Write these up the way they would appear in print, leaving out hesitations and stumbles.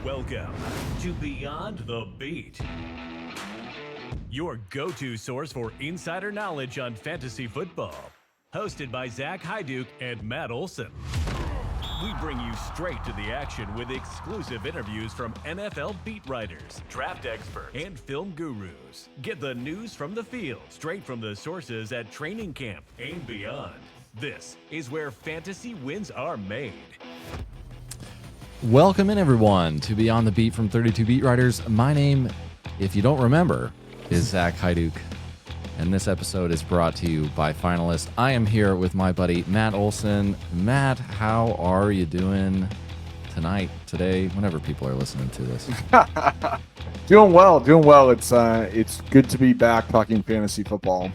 Welcome to Beyond the Beat, your go-to source for insider knowledge on fantasy football. Hosted by Zach Hyduke and Matt Olson. We bring you straight to the action with exclusive interviews from NFL beat writers, draft experts, and film gurus. Get the news from the field, straight from the sources at training camp and beyond. This is where fantasy wins are made. Welcome in, everyone, to Beyond the Beat from 32 Beat Writers. My name, if you don't remember, is Zach Hyduke, and this episode is brought to you by Finalist. I am here with my buddy Matt Olson. Matt, how are you doing tonight, today, whenever people are listening to this? Doing well. It's good to be back talking fantasy football.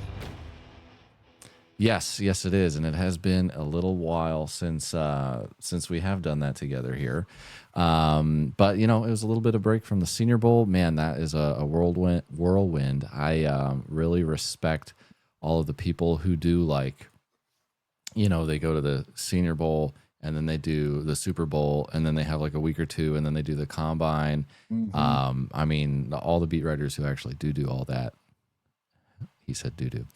Yes, it is, and it has been a little while since we have done that together here. But it was a little bit of break from the Senior Bowl. Man, that is a whirlwind. I really respect all of the people who do they go to the Senior Bowl and then they do the Super Bowl and then they have like a week or two and then they do the Combine. Mm-hmm. All the beat writers who actually do all that. He said doo-doo.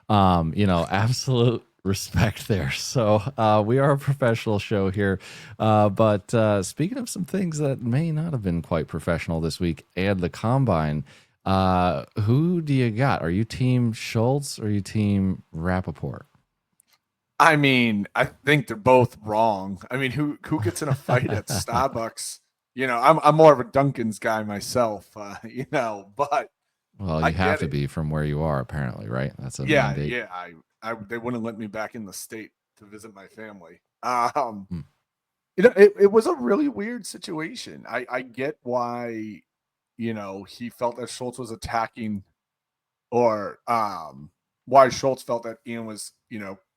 Absolute respect there. So we are a professional show here. But speaking of some things that may not have been quite professional this week and the Combine, who do you got? Are you team Schultz or are you team Rappaport? I think they're both wrong. Who gets in a fight at Starbucks? I'm more of a Dunkin's guy myself, but well, you have to be from where you are, apparently, right? That's a mandate. Yeah. They wouldn't let me back in the state to visit my family. It was a really weird situation. I get why, he felt that Schultz was attacking, or why Schultz felt that Ian was,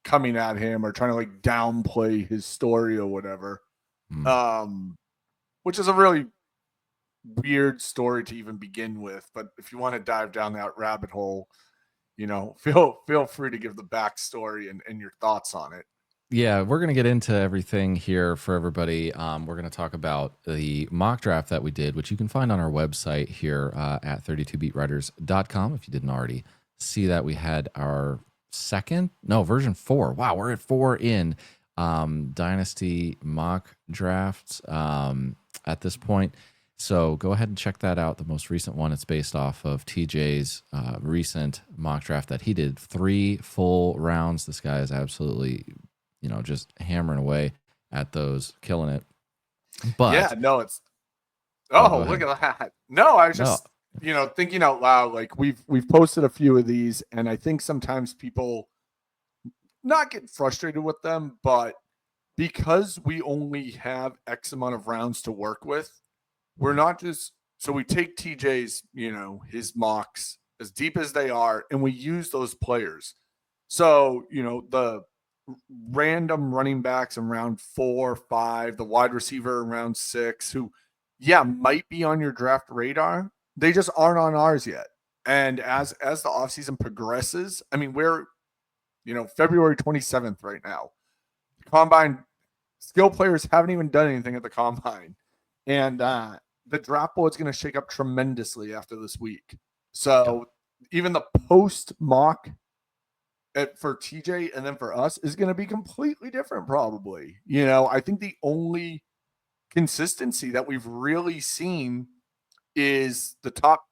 coming at him or trying to downplay his story or whatever. Which is a really weird story to even begin with, but if you want to dive down that rabbit hole, feel free to give the backstory and your thoughts on it. Yeah, we're going to get into everything here for everybody. We're going to talk about the mock draft that we did, which you can find on our website here at 32beatwriters.com. If you didn't already see that, we had our version 4. Wow, we're at 4 in Dynasty mock drafts at this point. So go ahead and check that out. The most recent one, it's based off of TJ's recent mock draft that he did. 3 full rounds. This guy is absolutely, just hammering away at those, killing it. But yeah, no, it's look at that. No, I was just thinking out loud. Like we've posted a few of these, and I think sometimes people not get frustrated with them, but because we only have X amount of rounds to work with, we're not just, so we take TJ's, his mocks as deep as they are, and we use those players. So, the random running backs in round 4, 5, the wide receiver in round 6, who, might be on your draft radar, they just aren't on ours yet. And as the offseason progresses, we're, February 27th right now. The Combine, skill players haven't even done anything at the Combine. And the draft board is going to shake up tremendously after this week. So even the post mock for TJ and then for us is going to be completely different probably. I think the only consistency that we've really seen is the top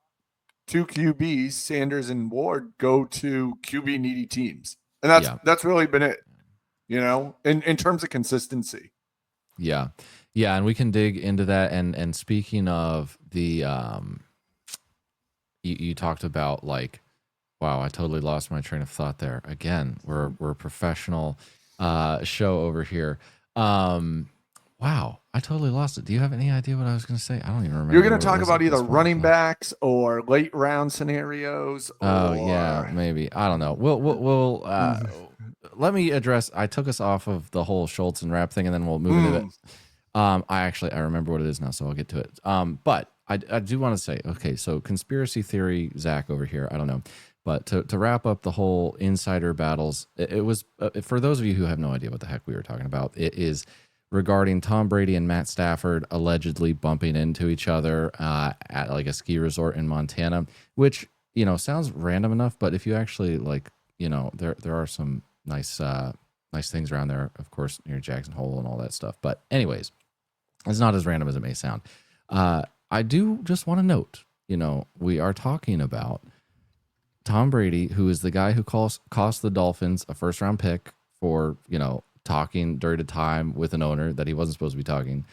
2 QBs, Sanders and Ward, go to QB needy teams. And that's really been it, in terms of consistency. Yeah, and we can dig into that. And speaking of the, you talked about wow, I totally lost my train of thought there. Again, we're a professional show over here. Wow, I totally lost it. Do you have any idea what I was going to say? I don't even remember. You're going to talk about either running backs or late round scenarios. Yeah, maybe. I don't know. We'll let me address. I took us off of the whole Schultz and Rapp thing, and then we'll move into it. I remember what it is now, so I'll get to it. But I do want to say, okay, so conspiracy theory, Zach over here. I don't know, but to wrap up the whole insider battles, it was for those of you who have no idea what the heck we were talking about. It is regarding Tom Brady and Matt Stafford allegedly bumping into each other at like a ski resort in Montana, which, you know, sounds random enough, but if you actually like, you know, there are some nice things around there, of course, near Jackson Hole and all that stuff. But anyways, it's not as random as it may sound. I do just want to note, you know, we are talking about Tom Brady, who is the guy who cost the Dolphins a first round pick for, you know, talking during a time with an owner that he wasn't supposed to be talking,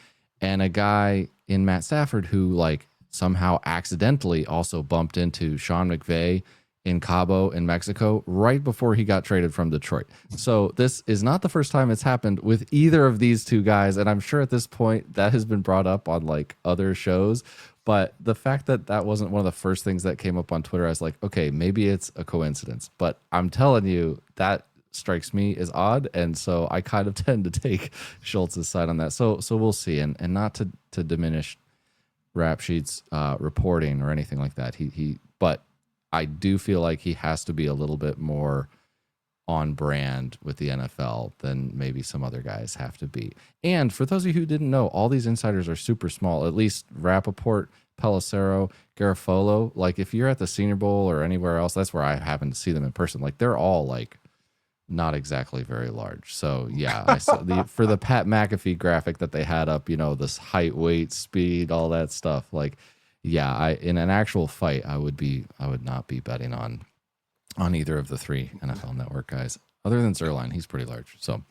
and a guy in Matt Stafford who like somehow accidentally also bumped into Sean McVay in Cabo in Mexico right before he got traded from Detroit. So this is not the first time it's happened with either of these two guys, and I'm sure at this point that has been brought up on like other shows. But the fact that that wasn't one of the first things that came up on Twitter, I was like, okay, maybe it's a coincidence. But I'm telling you, that strikes me as odd, and so I kind of tend to take Schultz's side on that. So we'll see, and not to diminish Rap Sheet's reporting or anything like that. But I do feel like he has to be a little bit more on brand with the NFL than maybe some other guys have to be. And for those of you who didn't know, all these insiders are super small. At least Rappaport, Pelissero, Garofalo. Like if you're at the Senior Bowl or anywhere else, that's where I happen to see them in person. Like they're all like not exactly very large. So yeah, I saw for the Pat McAfee graphic that they had up, you know, this height, weight, speed, all that stuff. Like, yeah, in an actual fight, I would not be betting on either of the three NFL Network guys, other than Zerline. He's pretty large. So,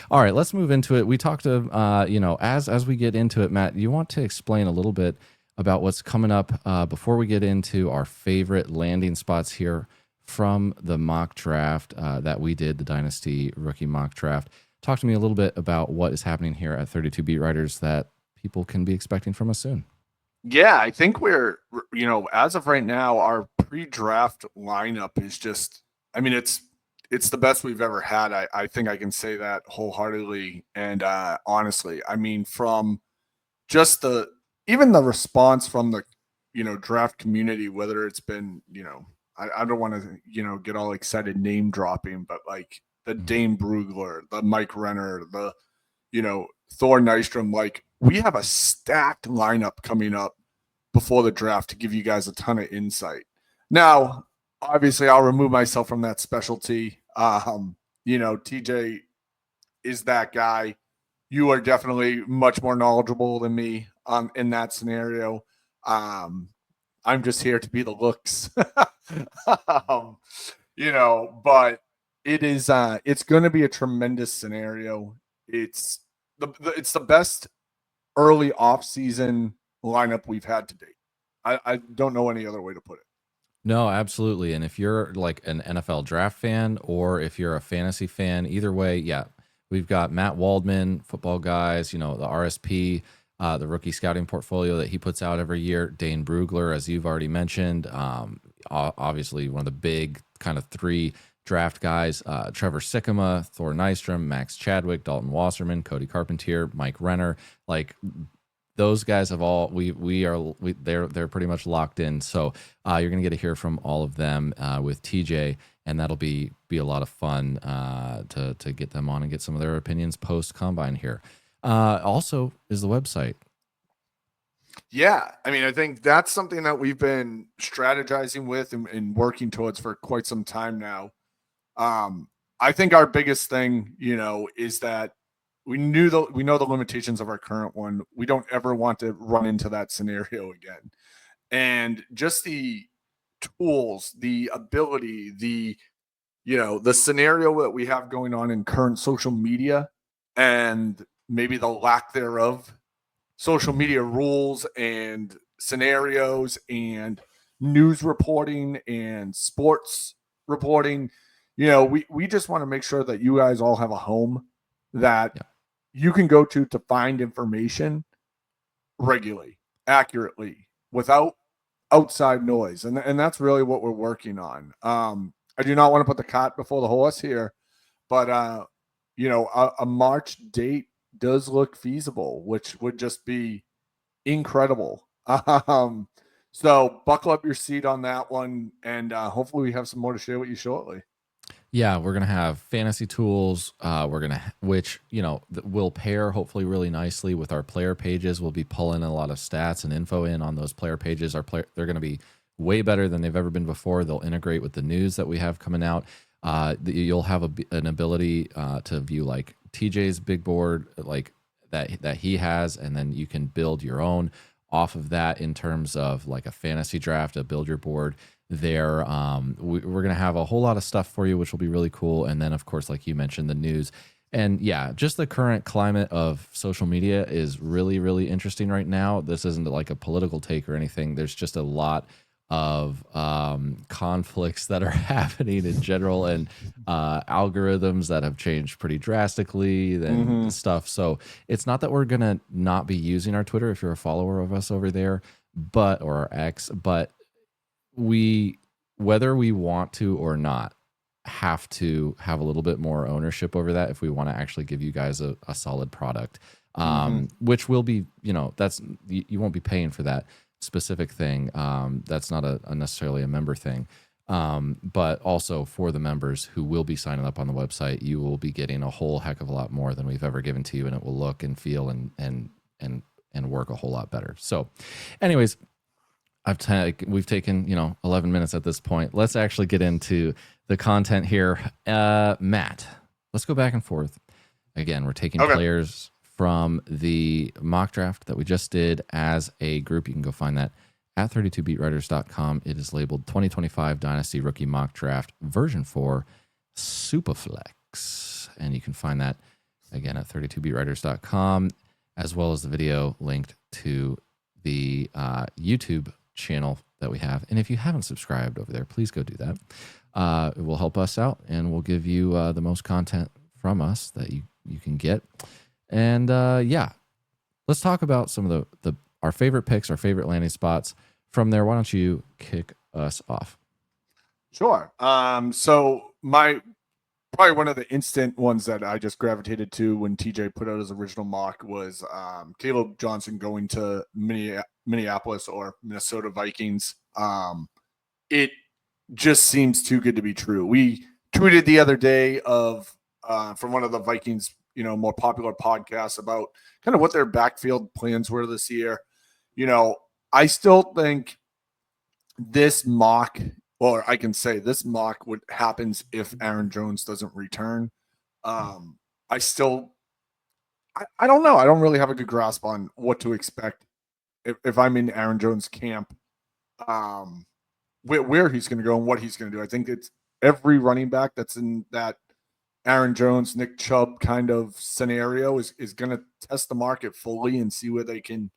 all right, let's move into it. We talked to, you know, as we get into it, Matt, you want to explain a little bit about what's coming up before we get into our favorite landing spots here from the mock draft that we did, the Dynasty rookie mock draft. Talk to me a little bit about what is happening here at 32 Beat Writers that people can be expecting from us soon. Yeah, I think we're, you know, as of right now, our pre-draft lineup is just, I mean, it's the best we've ever had. I think I can say that wholeheartedly. And honestly, I mean, from just even the response from the, you know, draft community, whether it's been, you know, I don't want to, you know, get all excited name dropping, but like the Dane Brugler, the Mike Renner, the, you know, Thor Nystrom, like we have a stacked lineup coming up before the draft to give you guys a ton of insight. Now, obviously, I'll remove myself from that specialty. You know, TJ is that guy. You are definitely much more knowledgeable than me in that scenario. I'm just here to be the looks. You know, but it is it's going to be a tremendous scenario. It's the best early off-season lineup we've had to date. I don't know any other way to put it. No, absolutely. And if you're like an NFL draft fan or if you're a fantasy fan, either way, yeah, we've got Matt Waldman, Football Guys, you know, the RSP, the rookie scouting portfolio that he puts out every year. Dane Brugler, as you've already mentioned, obviously one of the big kind of three draft guys. Trevor Sikkema, Thor Nystrom, Max Chadwick, Dalton Wasserman, Cody Carpentier, Mike Renner. Like those guys have all they're pretty much locked in. So you're gonna get to hear from all of them with TJ, and that'll be a lot of fun to get them on and get some of their opinions post combine here. Also is the website. Yeah, I mean, I think that's something that we've been strategizing with and working towards for quite some time now. I think our biggest thing, you know, is that we know the limitations of our current one. We don't ever want to run into that scenario again. And just the tools, the ability, the, you know, the scenario that we have going on in current social media and maybe the lack thereof, social media rules and scenarios and news reporting and sports reporting. You know, we just want to make sure that you guys all have a home that you can go to find information regularly, accurately, without outside noise. And that's really what we're working on. I do not want to put the cart before the horse here, but you know, a March date does look feasible, which would just be incredible. So buckle up your seat on that one, and hopefully we have some more to share with you shortly. Yeah, we're gonna have fantasy tools. Which will pair hopefully really nicely with our player pages. We'll be pulling a lot of stats and info in on those player pages. They're gonna be way better than they've ever been before. They'll integrate with the news that we have coming out. You'll have an ability to view like TJ's big board, like that he has, and then you can build your own off of that in terms of like a fantasy draft, a build your board there. We're going to have a whole lot of stuff for you, which will be really cool. And then, of course, like you mentioned, the news. And yeah, just the current climate of social media is really, really interesting right now. This isn't like a political take or anything. There's just a lot of conflicts that are happening in general, and algorithms that have changed pretty drastically and stuff. So it's not that we're going to not be using our Twitter if you're a follower of us over there, or our X, but whether we want to or not, have to have a little bit more ownership over that if we want to actually give you guys a solid product, which will be, that's, you won't be paying for that specific thing. That's not a necessarily a member thing. But also for the members who will be signing up on the website, you will be getting a whole heck of a lot more than we've ever given to you, and it will look and feel and work a whole lot better. So anyways, we've taken 11 minutes at this point. Let's actually get into the content here. Matt, let's go back and forth. Again, we're taking players from the mock draft that we just did as a group. You can go find that at 32beatwriters.com. It is labeled 2025 Dynasty Rookie Mock Draft version 4 Superflex. And you can find that again at 32beatwriters.com, as well as the video linked to the YouTube channel that we have. And if you haven't subscribed over there, please go do that. It will help us out, and we'll give you the most content from us that you can get. And yeah, let's talk about some of our favorite picks, our favorite landing spots from there. Why don't you kick us off? Sure. So probably one of the instant ones that I just gravitated to when TJ put out his original mock was Caleb Johnson going to Minneapolis or Minnesota Vikings. It just seems too good to be true. We tweeted the other day from one of the Vikings, more popular podcasts about kind of what their backfield plans were this year. I still think this mock, or I can say this mock, what happens if Aaron Jones doesn't return. I don't know. I don't really have a good grasp on what to expect if I'm in Aaron Jones camp, where he's going to go and what he's going to do. I think it's every running back that's in that Aaron Jones, Nick Chubb kind of scenario is going to test the market fully and see where they can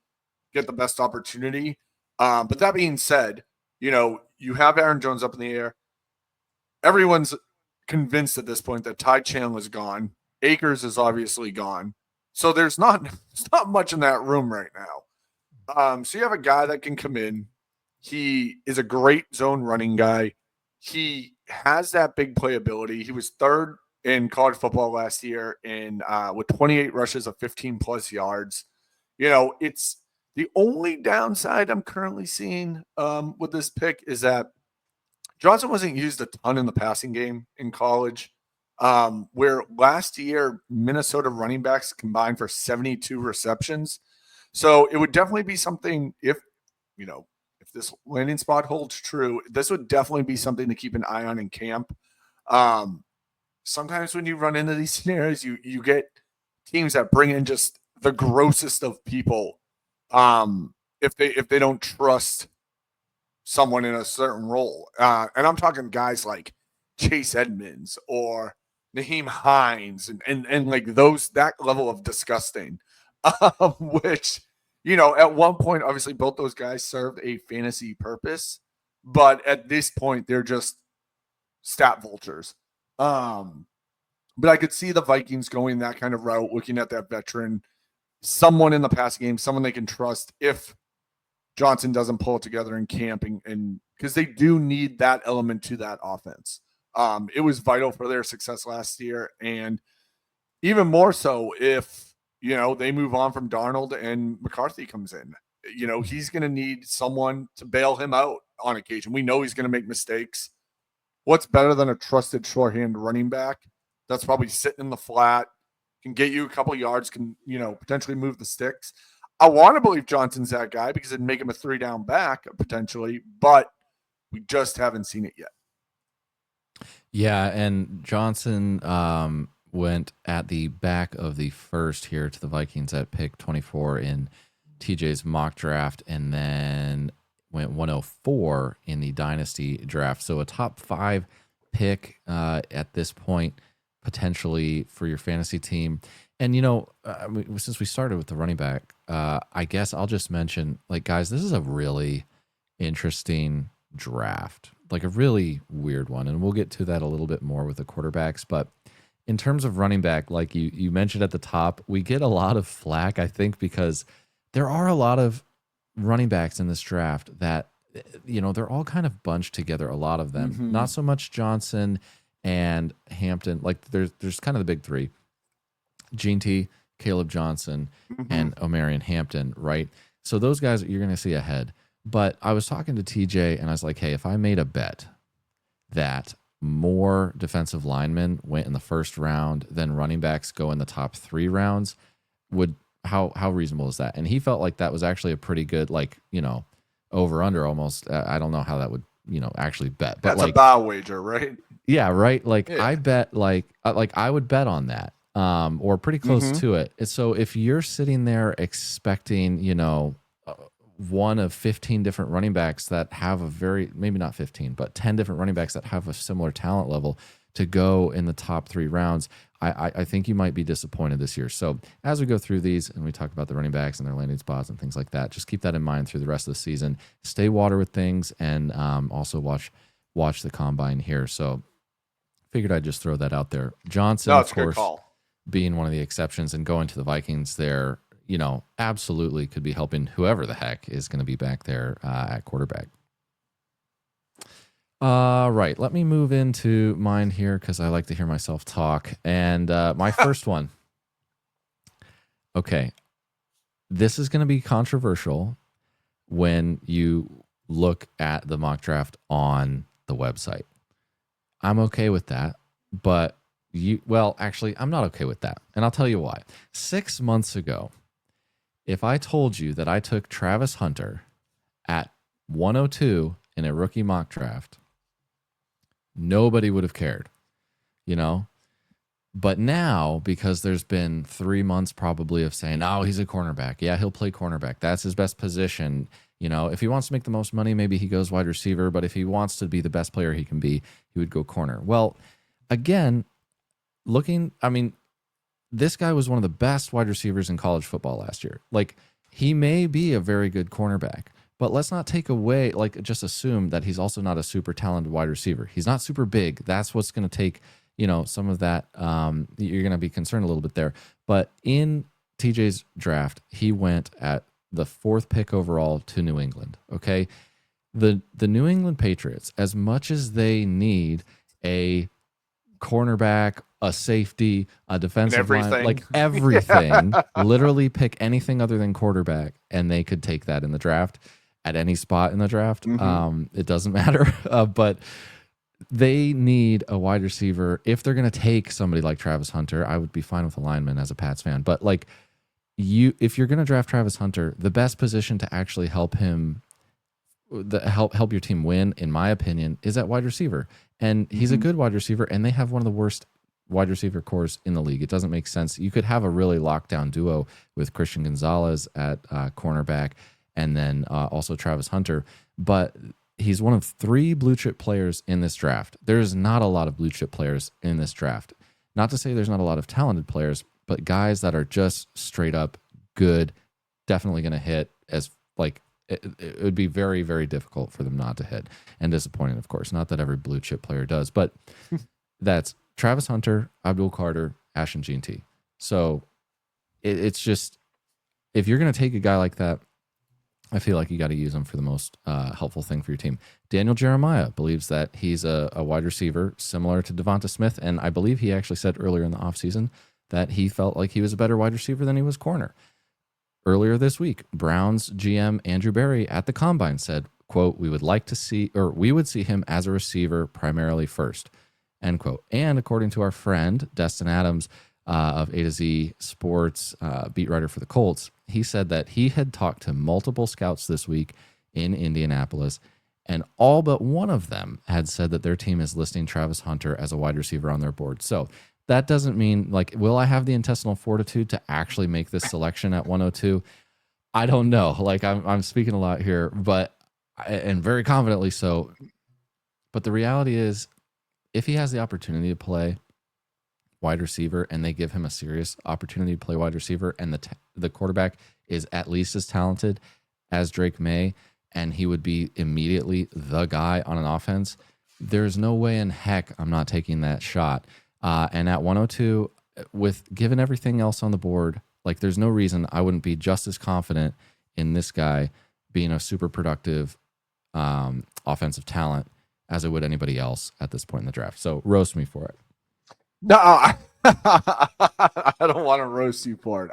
get the best opportunity. But that being said, you have Aaron Jones up in the air. Everyone's convinced at this point that Ty Chandler is gone. Akers is obviously gone. So there's not much in that room right now. So you have a guy that can come in. He is a great zone running guy. He has that big playability. He was third in college football last year with 28 rushes of 15 plus yards. It's the only downside I'm currently seeing with this pick is that Johnson wasn't used a ton in the passing game in college, where last year Minnesota running backs combined for 72 receptions. So it would definitely be something if this landing spot holds true, this would definitely be something to keep an eye on in camp. Sometimes when you run into these scenarios, you get teams that bring in just the grossest of people. If they don't trust someone in a certain role. And I'm talking guys like Chase Edmonds or Naheem Hines and like that level of disgusting, which, at one point, obviously both those guys served a fantasy purpose, but at this point they're just stat vultures. But I could see the Vikings going that kind of route, looking at that veteran, someone in the pass game, someone they can trust if Johnson doesn't pull it together in camping, and because they do need that element to that offense. It was vital for their success last year, and even more so if they move on from Darnold and McCarthy comes in. He's going to need someone to bail him out on occasion. We know he's going to make mistakes. what's better than a trusted shorthand running back that's probably sitting in the flat, can get you a couple of yards, can, potentially move the sticks. I want to believe Johnson's that guy because it'd make him a 3-down back potentially, but we just haven't seen it yet. Yeah, and Johnson went at the back of the first here to the Vikings at pick 24 in TJ's mock draft, and then went 104 in the Dynasty draft. So a top 5 pick at this point, potentially for your fantasy team. And, since we started with the running back, I guess I'll just mention, guys, this is a really interesting draft, a really weird one. And we'll get to that a little bit more with the quarterbacks. But in terms of running back, like you mentioned at the top, we get a lot of flack, I think, because there are a lot of running backs in this draft that, they're all kind of bunched together, a lot of them. Not so much Johnson and Hampton. There's kind of the big 3. Gene T, Caleb Johnson, and Omarion Hampton, right? So those guys you're going to see ahead. But I was talking to TJ, and I was like, hey, if I made a bet that more defensive linemen went in the first round than running backs go in the top 3 rounds, how reasonable is that? And he felt like that was actually a pretty good, over under almost. I don't know how that would, actually bet. But that's a bow wager, right? Yeah, right. I bet I would bet on that. Or pretty close to it. So if you're sitting there expecting, one of 15 different running backs that have maybe not 15, but 10 different running backs that have a similar talent level to go in the top 3 rounds, I think you might be disappointed this year. So as we go through these and we talk about the running backs and their landing spots and things like that, just keep that in mind through the rest of the season. Stay water with things, and also watch the combine here. So figured I'd just throw that out there. Johnson, of course, being one of the exceptions and going to the Vikings there, absolutely could be helping whoever the heck is going to be back there at quarterback. Right. Let me move into mine here because I like to hear myself talk. And my first one. Okay. This is going to be controversial when you look at the mock draft on the website. I'm okay with that, but actually, I'm not okay with that. And I'll tell you why. 6 months ago, if I told you that I took Travis Hunter at 102 in a rookie mock draft, nobody would have cared, But now, because there's been 3 months probably of saying, oh, he's a cornerback. Yeah, he'll play cornerback. That's his best position. If he wants to make the most money, maybe he goes wide receiver. But if he wants to be the best player he can be, he would go corner. Well, again, this guy was one of the best wide receivers in college football last year. He may be a very good cornerback, but let's not take away, just assume that he's also not a super talented wide receiver. He's not super big. That's what's going to take, some of that. You're going to be concerned a little bit there. But in TJ's draft, he went at the 4th pick overall to New England. Okay. The New England Patriots, as much as they need a cornerback, a safety, a defensive line, everything, literally pick anything other than quarterback, and they could take that in the draft at any spot in the draft. It doesn't matter, but they need a wide receiver. If they're going to take somebody like Travis Hunter, I would be fine with a lineman as a Pats fan, but if you're going to draft Travis Hunter, the best position to actually help him, help your team win, in my opinion, is at wide receiver. And he's a good wide receiver, and they have one of the worst wide receiver cores in the league. It doesn't make sense. You could have a really lockdown duo with Christian Gonzalez at cornerback, and then also Travis Hunter. But he's one of 3 blue chip players in this draft. There's not a lot of blue chip players in this draft. Not to say there's not a lot of talented players, but guys that are just straight up good, definitely going to hit. It would be very, very difficult for them not to hit, and disappointing, of course. Not that every blue chip player does, but that's Travis Hunter, Abdul Carter, Ashton Gene T. So it's just, if you're going to take a guy like that, I feel like you got to use him for the most helpful thing for your team. Daniel Jeremiah believes that he's a wide receiver similar to Devonta Smith, and I believe he actually said earlier in the offseason that he felt like he was a better wide receiver than he was corner. Earlier this week, Browns GM Andrew Berry at the Combine said, quote, we would see him as a receiver primarily first, end quote. And according to our friend, Destin Adams of A to Z Sports, beat writer for the Colts, he said that he had talked to multiple scouts this week in Indianapolis, and all but one of them had said that their team is listing Travis Hunter as a wide receiver on their board. So that doesn't mean, like, will I have the intestinal fortitude to actually make this selection at 102? I don't know. Like, I'm speaking a lot here, and very confidently so. But the reality is, if he has the opportunity to play wide receiver and they give him a serious opportunity to play wide receiver, and the quarterback is at least as talented as Drake May, and he would be immediately the guy on an offense, there's no way in heck I'm not taking that shot. And at 102, given everything else on the board, like, there's no reason I wouldn't be just as confident in this guy being a super productive offensive talent as I would anybody else at this point in the draft. So roast me for it. No, I don't want to roast you for it.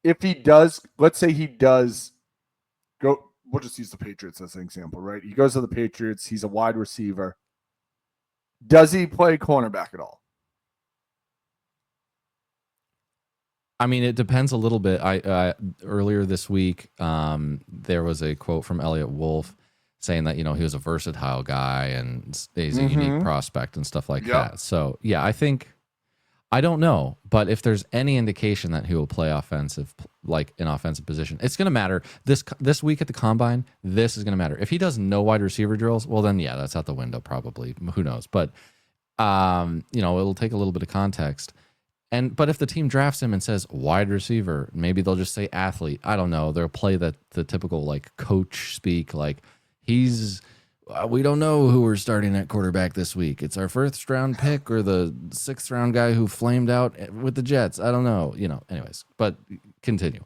If he does, let's say he does go, we'll just use the Patriots as an example, right? He goes to the Patriots. He's a wide receiver. Does he play cornerback at all? I mean, it depends a little bit. Earlier this week, there was a quote from Elliott Wolf saying that, he was a versatile guy and he's a unique prospect and stuff like that. So, yeah, I don't know. But if there's any indication that he will play offensive, like an offensive position, it's going to matter. This week at the Combine, this is going to matter. If he does no wide receiver drills, well, then, yeah, that's out the window probably. Who knows? But, it'll take a little bit of context. But if the team drafts him and says wide receiver, maybe they'll just say athlete. I don't know. They'll play the typical, like, coach speak, like, we don't know who we're starting at quarterback this week. It's our first round pick or the 6th round guy who flamed out with the Jets. I don't know. Anyways, but continue.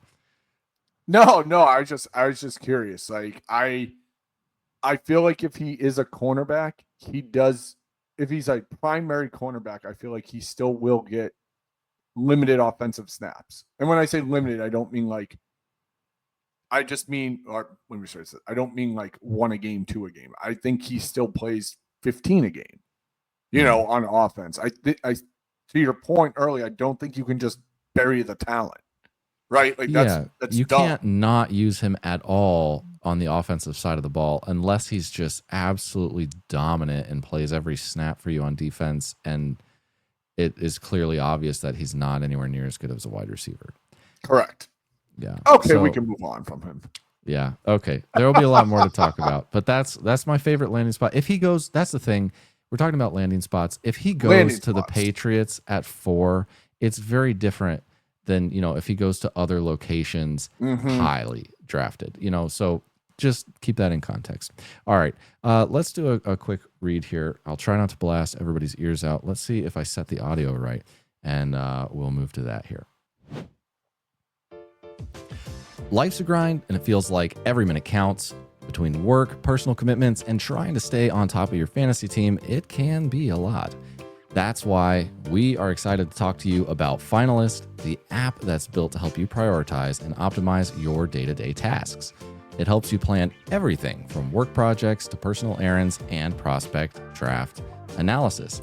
No, I was just curious. Like, I feel like if he is a cornerback, if he's a primary cornerback, I feel like he still will get limited offensive snaps. And when I say limited, I don't mean like, I just mean, or let me rephrase it, I don't mean like 1 a game, 2 a game. I think he still plays 15 a game, on offense. To your point earlier, I don't think you can just bury the talent, right? Like, that's you dumb. Can't not use him at all on the offensive side of the ball unless he's just absolutely dominant and plays every snap for you on defense. And it is clearly obvious that he's not anywhere near as good as a wide receiver. Correct. Yeah. Okay, we can move on from him. Yeah. Okay. There will be a lot more to talk about, but that's my favorite landing spot. If he goes, that's the thing. We're talking about landing spots. If he goes to the Patriots at 4, it's very different than, if he goes to other locations highly drafted, so just keep that in context. All right. Let's do a quick read here. I'll try not to blast everybody's ears out. Let's see if I set the audio right, and we'll move to that here. Life's a grind, and it feels like every minute counts. Between work, personal commitments, and trying to stay on top of your fantasy team, it can be a lot. That's why we are excited to talk to you about Finalist, the app that's built to help you prioritize and optimize your day-to-day tasks. It helps you plan everything from work projects to personal errands and prospect draft analysis.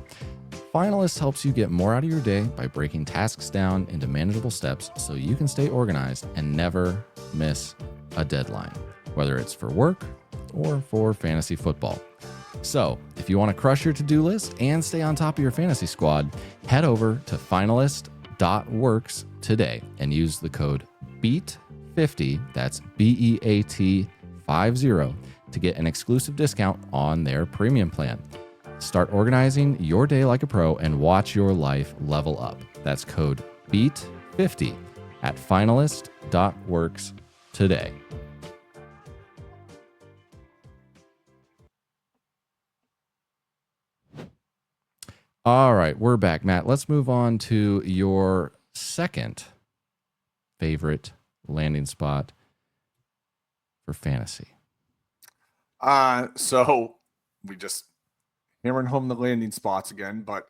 Finalist helps you get more out of your day by breaking tasks down into manageable steps so you can stay organized and never miss a deadline, whether it's for work or for fantasy football. So, if you want to crush your to-do list and stay on top of your fantasy squad, head over to finalist.works today and use the code BEAT50, that's BEAT50, to get an exclusive discount on their premium plan. Start organizing your day like a pro and watch your life level up. That's code BEAT50 at finalist.works today. All right, we're back, Matt. Let's move on to your second favorite landing spot for fantasy. So we just hammering home the landing spots again, but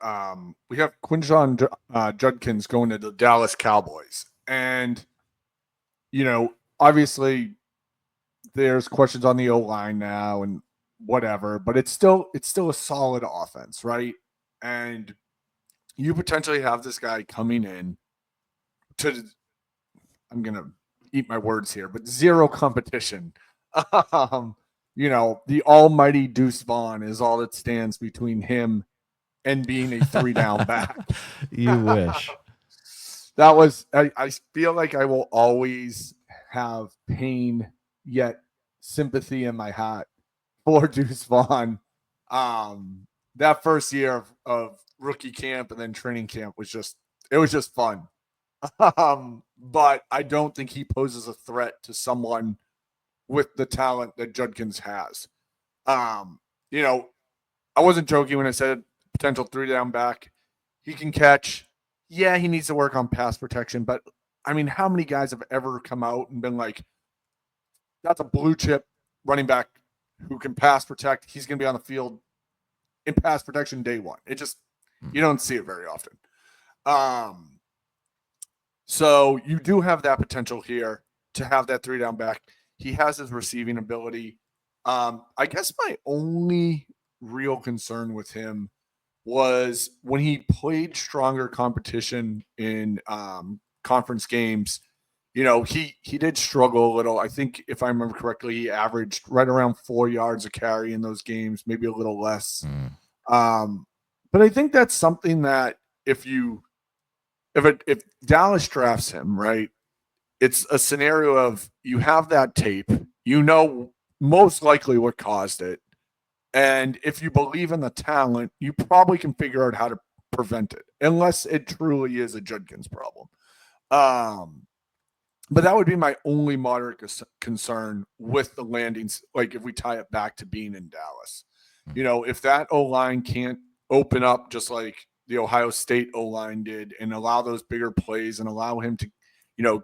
we have Quinshon Judkins going to the Dallas Cowboys. And, obviously there's questions on the O-line now and whatever, but it's still a solid offense, right? And you potentially have this guy coming in to, I'm going to eat my words here, but zero competition. The almighty Deuce Vaughn is all that stands between him and being a 3-down back. You wish. That was, I feel like I will always have pain yet sympathy in my heart for Deuce Vaughn. That first year of rookie camp and then training camp was just fun. But I don't think he poses a threat to someone with the talent that Judkins has. I wasn't joking when I said potential 3-down back. He can catch. Yeah, he needs to work on pass protection, but I mean, how many guys have ever come out and been like, that's a blue chip running back who can pass protect. He's going to be on the field in pass protection day one. You don't see it very often. So you do have that potential here to have that 3-down back. He has his receiving ability. I guess my only real concern with him was when he played stronger competition in conference games. He did struggle a little. I think if I remember correctly, he averaged right around 4 yards a carry in those games, maybe a little less. But I think that's something that if Dallas drafts him, right, it's a scenario of you have that tape, most likely what caused it. And if you believe in the talent, you probably can figure out how to prevent it, unless it truly is a Judkins problem. But that would be my only moderate concern with the landings, like if we tie it back to being in Dallas. If that O-line can't open up just like the Ohio State O-line did and allow those bigger plays and allow him to,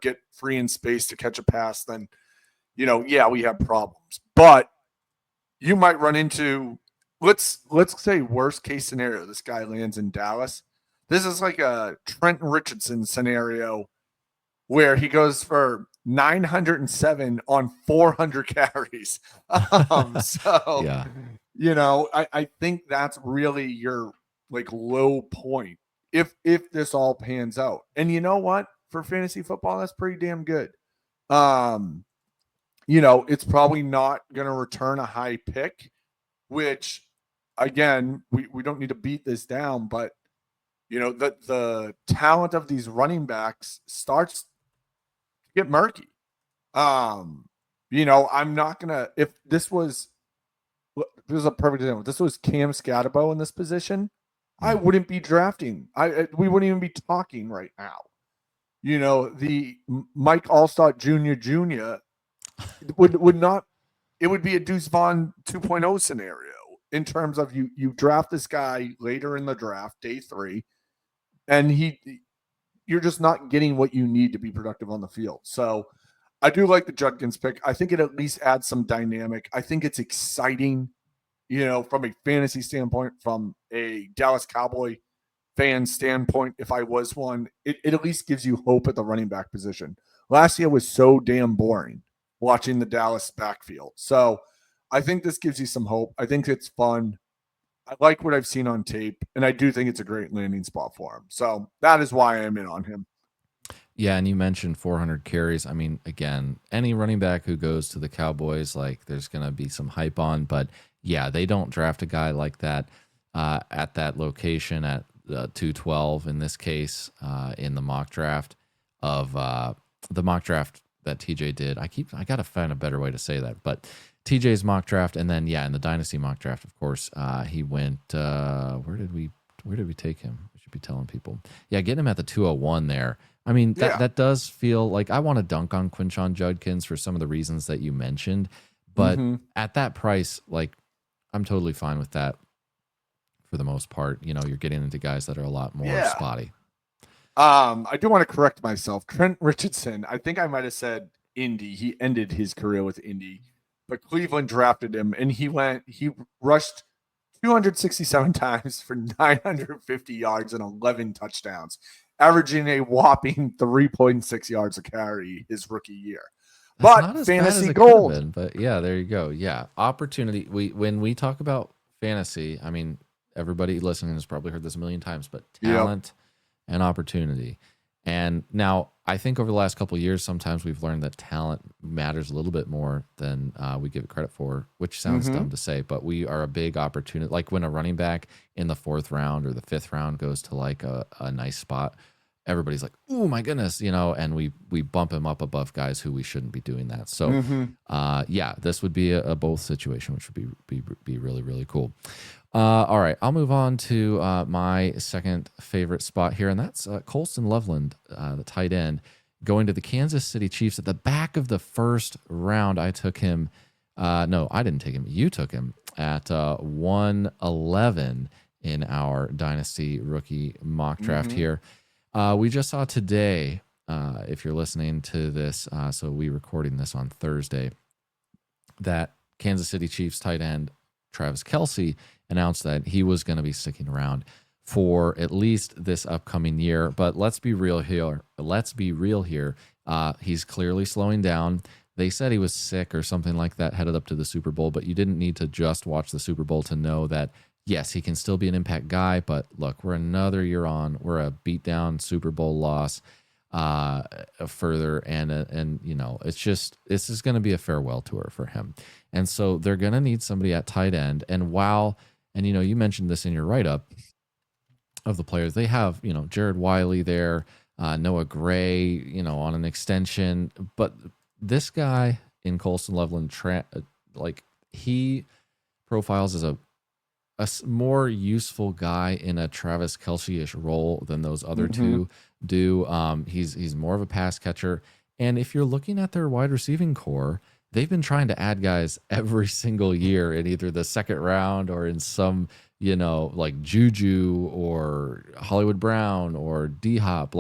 get free in space to catch a pass, then, we have problems. But you might run into, let's say worst case scenario, this guy lands in Dallas. This is like a Trent Richardson scenario where he goes for 907 on 400 carries. Yeah. I think that's really your low point if this all pans out. And you know what? For fantasy football, that's pretty damn good. It's probably not going to return a high pick, which, again, we don't need to beat this down, but, the talent of these running backs starts to get murky. I'm not going to – if this was – this is a perfect example. If this was Cam Scatterbo in this position, I wouldn't be drafting. We wouldn't even be talking right now. The Mike Allstott Jr. would not, it would be a Deuce Vaughn 2.0 scenario in terms of you draft this guy later in the draft, day 3, and you're just not getting what you need to be productive on the field. So I do like the Judkins pick. I think it at least adds some dynamic. I think it's exciting, from a fantasy standpoint, from a Dallas Cowboy fan standpoint. If I was one, it at least gives you hope at the running back position. Last year was so damn boring watching the Dallas backfield. So I think this gives you some hope. I think it's fun. I like what I've seen on tape, and I do think it's a great landing spot for him. So that is why I'm in on him. Yeah, and you mentioned 400 carries. I mean, again, any running back who goes to the Cowboys, there's going to be some hype on. But, yeah, they don't draft a guy like that at that location at 212 in this case in the mock draft that TJ did. I got to find a better way to say that. But TJ's mock draft, and then, in the Dynasty mock draft, of course, he went where did we take him? We should be telling people. Yeah, getting him at the 201 there. I mean, that does feel like I want to dunk on Quinshon Judkins for some of the reasons that you mentioned. But at that price, I'm totally fine with that for the most part. You're getting into guys that are a lot more spotty. I do want to correct myself. Trent Richardson, I think I might have said Indy. He ended his career with Indy. But Cleveland drafted him, and he rushed 267 times for 950 yards and 11 touchdowns, averaging a whopping 3.6 yards a carry his rookie year. That's but not as bad as fantasy it could have gold. been, but yeah, there you go. Yeah, opportunity. When we talk about fantasy, I mean, everybody listening has probably heard this a million times, but talent and opportunity. And now, I think over the last couple of years, sometimes we've learned that talent matters a little bit more than we give it credit for, which sounds dumb to say, but we are a big opportunity. Like when a running back in the 4th round or the 5th round goes to like a nice spot, everybody's like, "Oh my goodness," and we bump him up above guys who we shouldn't be doing that. So, yeah, this would be a both situation, which would be really, really cool. All right, I'll move on to my second favorite spot here, and that's Colston Loveland, the tight end, going to the Kansas City Chiefs at the back of the 1st round. I took him. No, I didn't take him. You took him at 111 in our Dynasty rookie mock draft here. We just saw today, if you're listening to this, so we recording this on Thursday, that Kansas City Chiefs tight end Travis Kelce announced that he was going to be sticking around for at least this upcoming year. But let's be real here. He's clearly slowing down. They said he was sick or something like that headed up to the Super Bowl, but you didn't need to just watch the Super Bowl to know that, yes, he can still be an impact guy, but look, we're another year on. We're a beatdown Super Bowl loss further, and it's just, this is going to be a farewell tour for him. And so they're going to need somebody at tight end. And you mentioned this in your write-up of the players. They have, Jared Wiley there, Noah Gray, on an extension. But this guy in Colston Loveland, he profiles as a more useful guy in a Travis Kelce-ish role than those other two do. He's more of a pass catcher. And if you're looking at their wide receiving core, they've been trying to add guys every single year in either the 2nd round or in some, like Juju or Hollywood Brown or D-Hop.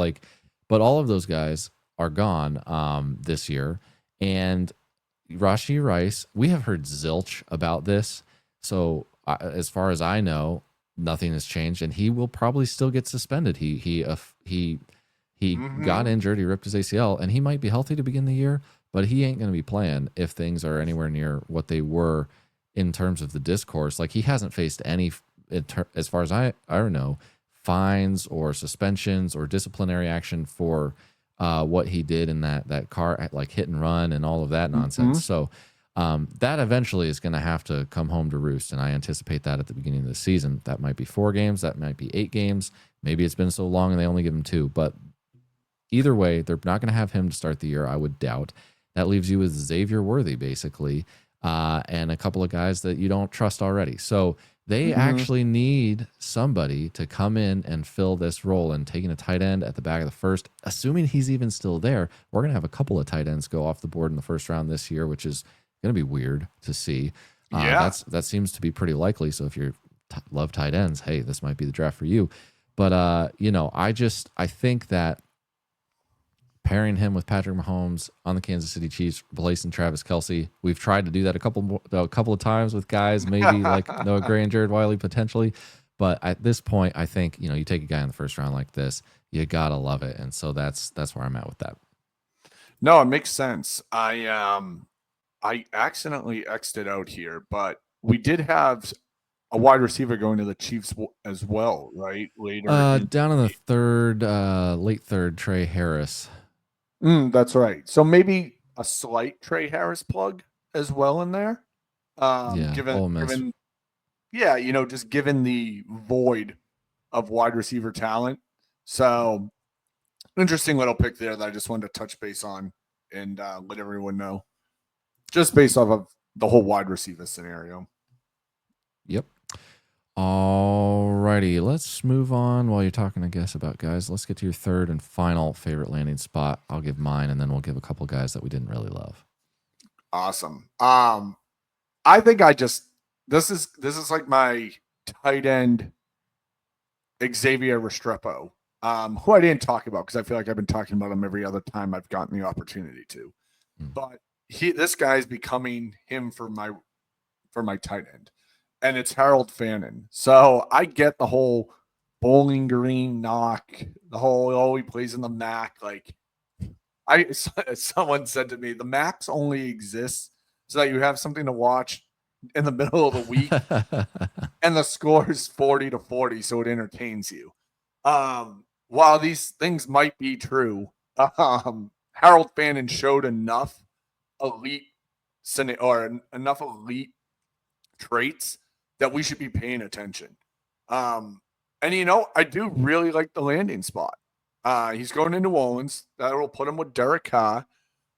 But all of those guys are gone this year. And Rashee Rice, we have heard zilch about this. So as far as I know, nothing has changed, and he will probably still get suspended. He got injured. He ripped his ACL, and he might be healthy to begin the year, but he ain't going to be playing if things are anywhere near what they were in terms of the discourse. Like, he hasn't faced any, as far as I know, fines or suspensions or disciplinary action for what he did in that car, like hit and run and all of that nonsense. So that eventually is going to have to come home to roost, and I anticipate that at the beginning of the season. That might be 4 games, that might be 8 games. Maybe it's been so long and they only give him 2, but either way, they're not going to have him to start the year, I would doubt. That leaves you with Xavier Worthy, basically, and a couple of guys that you don't trust already. So they actually need somebody to come in and fill this role, and taking a tight end at the back of the 1st, assuming he's even still there. We're going to have a couple of tight ends go off the board in the 1st round this year, which is going to be weird to see. That seems to be pretty likely. So if you love tight ends, hey, this might be the draft for you. But I think that pairing him with Patrick Mahomes on the Kansas City Chiefs, replacing Travis Kelce, we've tried to do that a couple of times with guys, maybe like Noah Gray and Jared Wiley potentially. But at this point, I think you take a guy in the 1st round like this, you gotta love it. And so that's where I'm at with that. No, it makes sense. I accidentally X'd it out here, but we did have a wide receiver going to the Chiefs as well, right? Later, down in the 3rd, late 3rd, Trey Harris. That's right. So maybe a slight Trey Harris plug as well in there. Given just given the void of wide receiver talent. So interesting little pick there that I just wanted to touch base on and let everyone know. Just based off of the whole wide receiver scenario. Yep. All righty. Let's move on while you're talking, I guess, about guys. Let's get to your 3rd and final favorite landing spot. I'll give mine, and then we'll give a couple guys that we didn't really love. Awesome. I think this is like my tight end Xavier Restrepo, who I didn't talk about because I feel like I've been talking about him every other time I've gotten the opportunity to. But this guy's becoming him for my tight end, and it's Harold Fannin. So I get the whole Bowling Green knock, the whole he plays in the MAC. Like, Someone said to me, the max only exists so that you have something to watch in the middle of the week, and the score is 40-40, so it entertains you. While these things might be true, Harold Fannin showed enough elite traits that we should be paying attention. And I do really like the landing spot. He's going to New Orleans. That will put him with Derek Carr.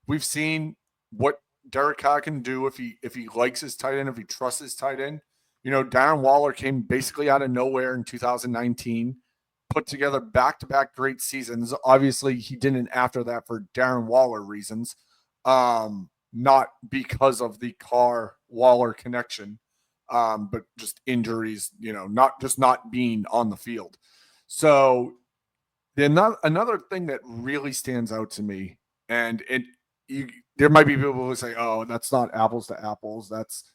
We've seen what Derek Carr can do if he likes his tight end, if he trusts his tight end. Darren Waller came basically out of nowhere in 2019, put together back-to-back great seasons. Obviously, he didn't after that for Darren Waller reasons, not because of the Carr-Waller connection, but just injuries, not being on the field. So another thing that really stands out to me, and there might be people who say, oh, that's not apples to apples. That's,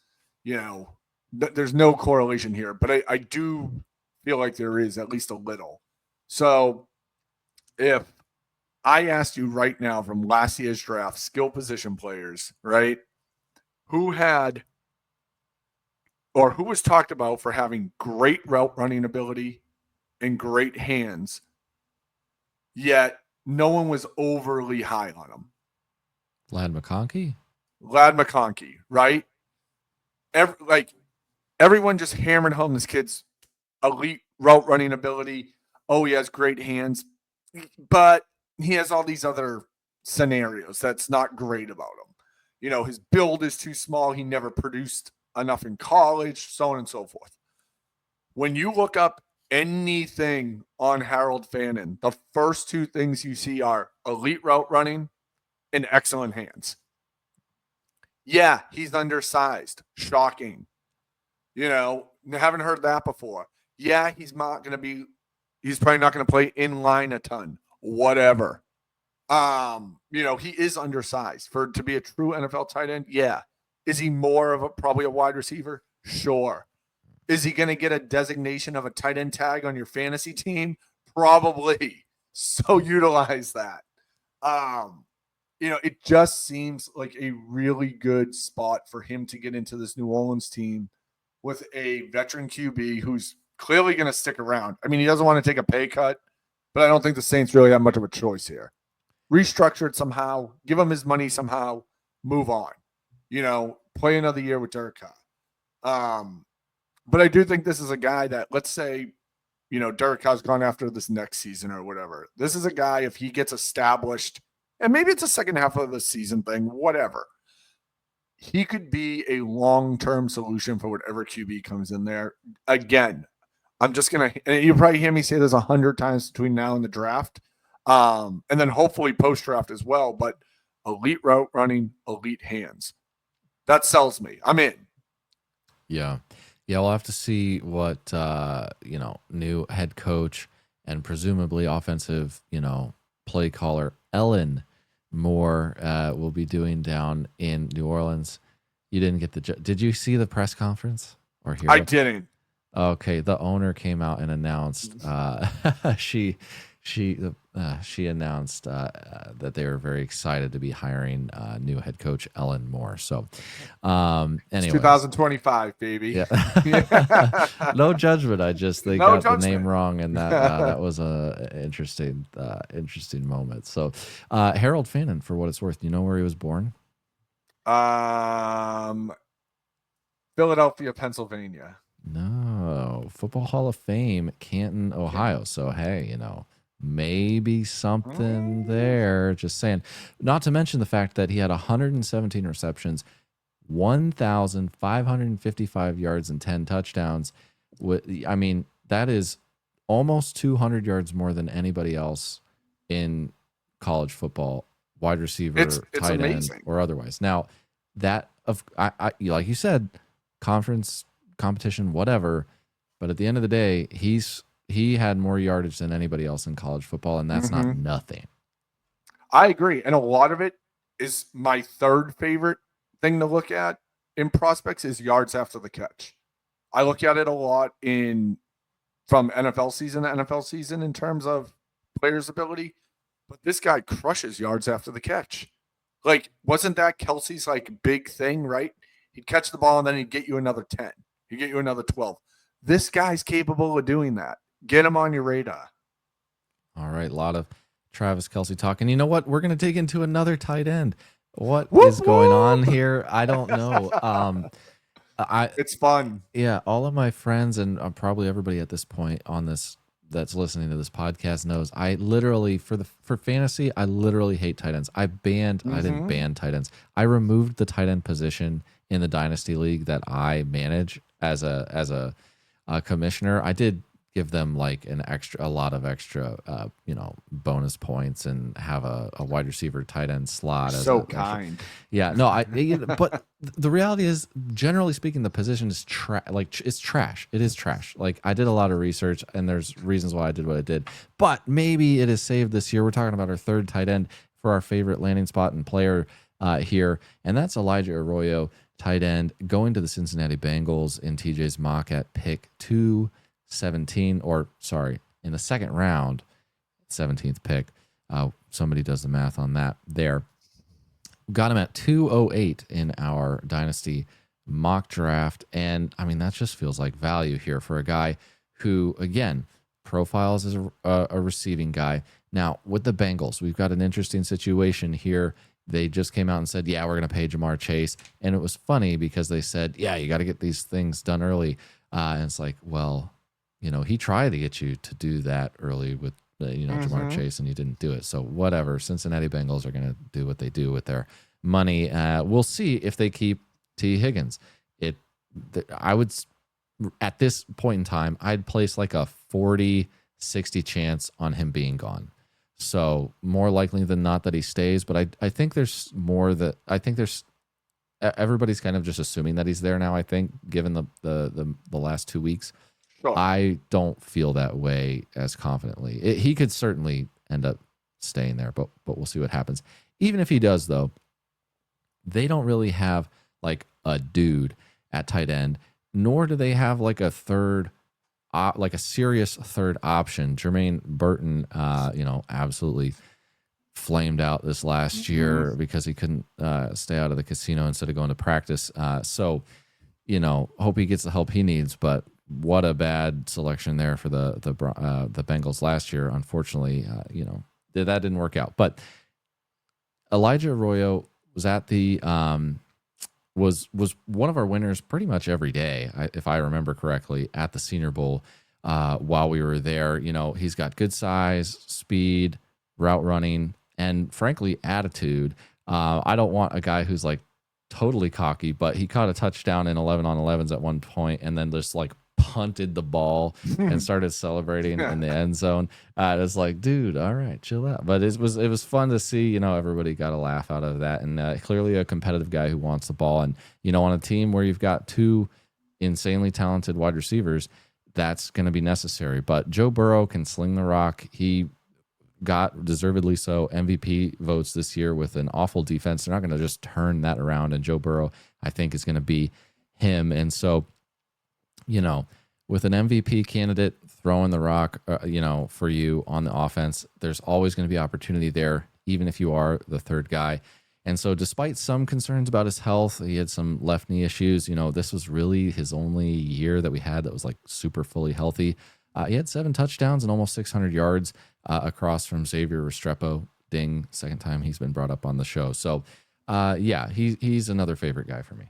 there's no correlation here, but I do feel like there is at least a little. So if I asked you right now from last year's draft, skill position players, right, who was talked about for having great route running ability and great hands, yet no one was overly high on him? Ladd McConkey, right? Everyone just hammered home this kid's elite route running ability. Oh, he has great hands, but he has all these other scenarios that's not great about him. His build is too small. He never produced enough in college, so on and so forth. When you look up anything on Harold Fannin, the first two things you see are elite route running and excellent hands. Yeah, he's undersized. Shocking. Haven't heard that before. Yeah, he's probably not going to play in line a ton. Whatever. He is undersized to be a true NFL tight end. Yeah. Is he more of probably a wide receiver? Sure. Is he going to get a designation of a tight end tag on your fantasy team? Probably. So utilize that. It just seems like a really good spot for him to get into this New Orleans team with a veteran QB who's clearly going to stick around. I mean, he doesn't want to take a pay cut, but I don't think the Saints really have much of a choice here. Restructure it somehow, give him his money somehow, move on. Play another year with Derek Carr. But I do think this is a guy that, let's say, Derek Carr's gone after this next season or whatever. This is a guy, if he gets established, and maybe it's a second half of the season thing, whatever, he could be a long-term solution for whatever QB comes in there. Again, I'm just going to – and you'll probably hear me say this 100 times between now and the draft, and then hopefully post-draft as well, but elite route running, elite hands. That sells me. I'm in. Yeah. Yeah, we'll have to see what, new head coach and presumably offensive, play caller Ellen Moore will be doing down in New Orleans. You didn't get did you see the press conference or hear I it? didn't. Okay, the owner came out and announced she announced that they were very excited to be hiring new head coach Ellen Moore. So, anyway, 2025, baby. Yeah. No judgment. They No got judgment. the name wrong, and that was a interesting moment. So, Harold Fannin, for what it's worth, you know where he was born? Philadelphia, Pennsylvania. No, Football Hall of Fame, Canton, Ohio. So, hey, maybe something there. Just saying. Not to mention the fact that he had 117 receptions, 1,555 yards, and 10 touchdowns. I mean, that is almost 200 yards more than anybody else in college football, wide receiver, it's tight amazing. end, or otherwise. Now, I like you said, conference competition, whatever. But at the end of the day, he had more yardage than anybody else in college football, and that's not nothing. I agree. And a lot of it is my third favorite thing to look at in prospects is yards after the catch. I look at it a lot from NFL season to NFL season in terms of players' ability. but this guy crushes yards after the catch. Like, wasn't that Kelsey's like big thing, right? He'd catch the ball and then he'd get you another 10. He'd get you another 12. This guy's capable of doing that. Get him on your radar. All right, a lot of Travis Kelce talking. You know what? We're going to dig into another tight end. What is going on here? I don't know. It's fun. Yeah, all of my friends and probably everybody at this point on this that's listening to this podcast knows I literally for fantasy I literally hate tight ends. I didn't ban tight ends. I removed the tight end position in the Dynasty league that I manage as a commissioner. I did give them like a lot of extra bonus points and have a wide receiver tight end slot. So kind. Yeah, no, but the reality is, generally speaking, the position is it's trash. It is trash. Like, I did a lot of research and there's reasons why I did what I did, but maybe it is saved this year. We're talking about our third tight end for our favorite landing spot and player here, and that's Elijah Arroyo, tight end, going to the Cincinnati Bengals in TJ's mock at pick 217, or sorry, in the second round, 17th pick. Somebody does the math on that there. Got him at 208 in our Dynasty mock draft. And I mean, that just feels like value here for a guy who, again, profiles as a receiving guy. Now, with the Bengals, we've got an interesting situation here. They just came out and said, yeah, we're going to pay Jamar Chase. And it was funny because they said, yeah, you got to get these things done early. And it's like, well, he tried to get you to do that early with, Jamar Chase, and you didn't do it. So whatever. Cincinnati Bengals are going to do what they do with their money. We'll see if they keep T. Higgins. I would, at this point in time, I'd place like a 40-60 chance on him being gone. So more likely than not that he stays, but I think there's more that I think there's everybody's kind of just assuming that he's there now. I think given the last 2 weeks, sure. I don't feel that way as confidently. He could certainly end up staying there, but we'll see what happens. Even if he does, though, they don't really have like a dude at tight end, nor do they have like a serious third option. Jermaine Burton, absolutely flamed out this last year because he couldn't stay out of the casino instead of going to practice. So, hope he gets the help he needs. But what a bad selection there for the Bengals last year. Unfortunately, that didn't work out. But Elijah Arroyo was at the was one of our winners pretty much every day, if I remember correctly, at the Senior Bowl while we were there. He's got good size, speed, route running, and frankly, attitude. I don't want a guy who's like totally cocky, but he caught a touchdown in 11-on-11s at one point and then just like punted the ball and started celebrating in the end zone. It's like, dude, all right, chill out. But it was fun to see, everybody got a laugh out of that. And clearly a competitive guy who wants the ball. And, on a team where you've got two insanely talented wide receivers, that's going to be necessary. But Joe Burrow can sling the rock. He got, deservedly so, MVP votes this year with an awful defense. They're not going to just turn that around. And Joe Burrow, I think, is going to be him. And so, with an MVP candidate throwing the rock, for you on the offense, there's always going to be opportunity there, even if you are the third guy. And so despite some concerns about his health, he had some left knee issues. This was really his only year that we had that was like super fully healthy. He had 7 touchdowns and almost 600 yards across from Xavier Restrepo. Ding, second time he's been brought up on the show. So, he's another favorite guy for me.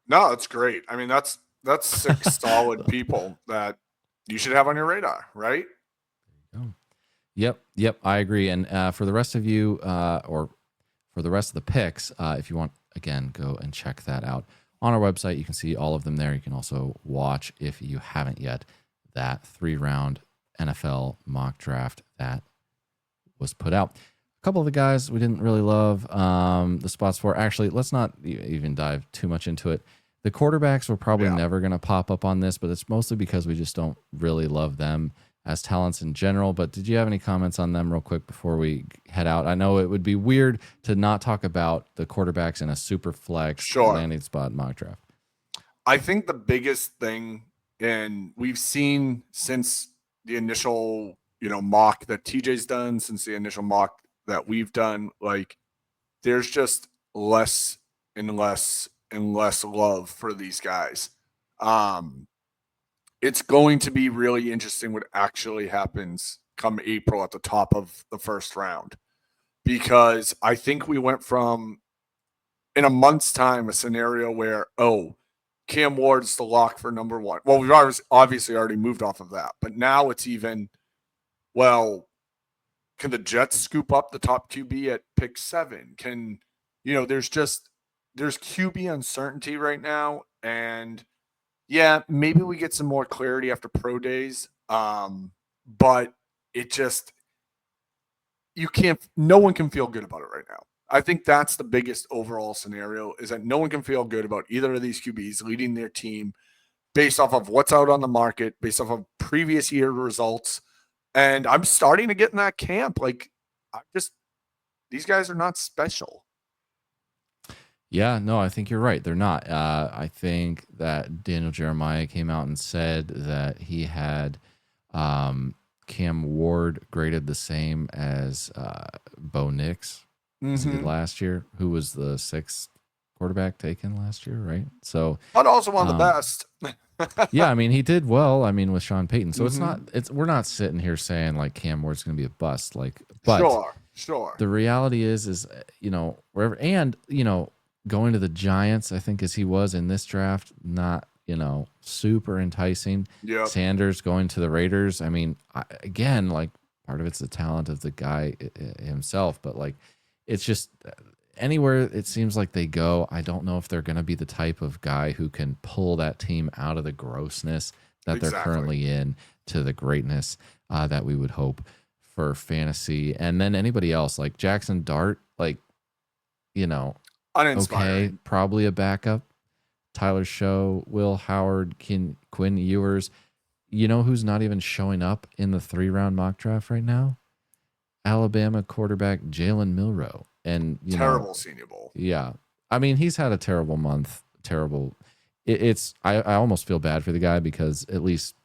No, that's great. I mean, that's 6 solid people that you should have on your radar, right? There you go. Yep, I agree. And for the rest of you, or for the rest of the picks, if you want, again, go and check that out on our website. You can see all of them there. You can also watch, if you haven't yet, that 3-round NFL mock draft that was put out. A couple of the guys we didn't really love the spots for. Actually, let's not even dive too much into it. The quarterbacks were probably never going to pop up on this, but it's mostly because we just don't really love them as talents in general. But did you have any comments on them real quick before we head out? I know it would be weird to not talk about the quarterbacks in a super flex landing spot mock draft. I think the biggest thing, and we've seen since the initial mock that TJ's done, since the initial mock that we've done, like there's just less and less and less love for these guys. It's going to be really interesting what actually happens come April at the top of the first round, because I think we went from, in a month's time, a scenario where, Cam Ward's the lock for number one. Well, we've obviously already moved off of that, but now it's even, well, can the Jets scoop up the top QB at pick 7? There's QB uncertainty right now. And yeah, maybe we get some more clarity after pro days. But it just, no one can feel good about it right now. I think that's the biggest overall scenario, is that no one can feel good about either of these QBs leading their team based off of what's out on the market, based off of previous year results. And I'm starting to get in that camp. Like, these guys are not special. Yeah, no, I think you're right. They're not. I think that Daniel Jeremiah came out and said that he had Cam Ward graded the same as Bo Nix as he did last year, who was the 6th quarterback taken last year, right? So, but also one of the best. Yeah, I mean, he did well. I mean, with Sean Payton. So we're not sitting here saying like Cam Ward's going to be a bust. Like, but sure. The reality is wherever, and going to the Giants, I think, as he was in this draft, not super enticing. Yeah. Sanders going to the Raiders. I mean, again, like, part of it's the talent of the guy himself, but like, it's just anywhere it seems like they go, I don't know if they're going to be the type of guy who can pull that team out of the grossness that they're currently in to the greatness that we would hope for fantasy. And then anybody else like Jackson Dart, like, okay, probably a backup. Tyler Show, Will Howard, Quinn Ewers. You know who's not even showing up in the 3-round mock draft right now? Alabama quarterback Jalen Milroe. And terrible Senior Bowl. Yeah. I mean, he's had a terrible month. Terrible. I almost feel bad for the guy, because at least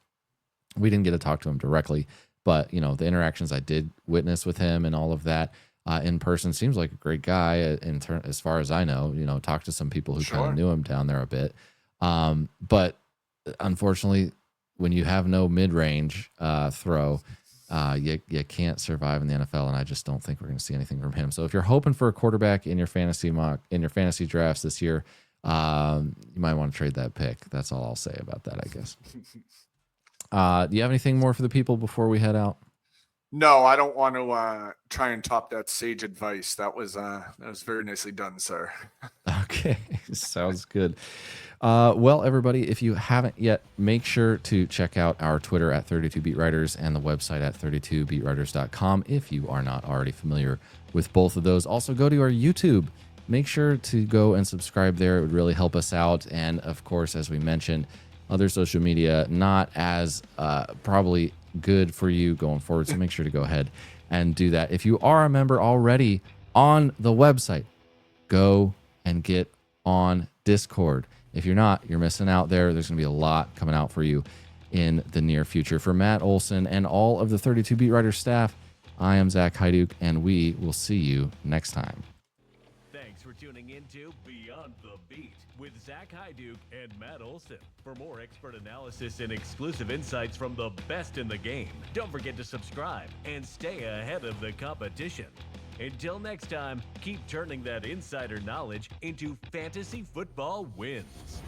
we didn't get to talk to him directly. But, the interactions I did witness with him and all of that in person, seems like a great guy as far as I know. Talked to some people who kind of knew him down there a bit. But unfortunately, when you have no mid-range throw, you can't survive in the NFL, and I just don't think we're going to see anything from him. So if you're hoping for a quarterback in your fantasy drafts this year, you might want to trade that pick. That's all I'll say about that, I guess. Do you have anything more for the people before we head out? No, I don't want to try and top that sage advice. That was very nicely done, sir. Okay, sounds good. Well, everybody, if you haven't yet, make sure to check out our Twitter at 32BeatWriters and the website at 32beatwriters.com if you are not already familiar with both of those. Also, go to our YouTube. Make sure to go and subscribe there. It would really help us out. And, of course, as we mentioned, other social media, not as probably good for you going forward. So make sure to go ahead and do that. If you are a member already on the website, go and get on Discord. If you're not, you're missing out there. There's going to be a lot coming out for you in the near future. For Matt Olson and all of the 32 Beat Writers staff, I am Zach Hyduke, and we will see you next time. Thanks for tuning into Beyond the Beat with Zach Hyduke and Matt Olson. For more expert analysis and exclusive insights from the best in the game, don't forget to subscribe and stay ahead of the competition. Until next time, keep turning that insider knowledge into fantasy football wins.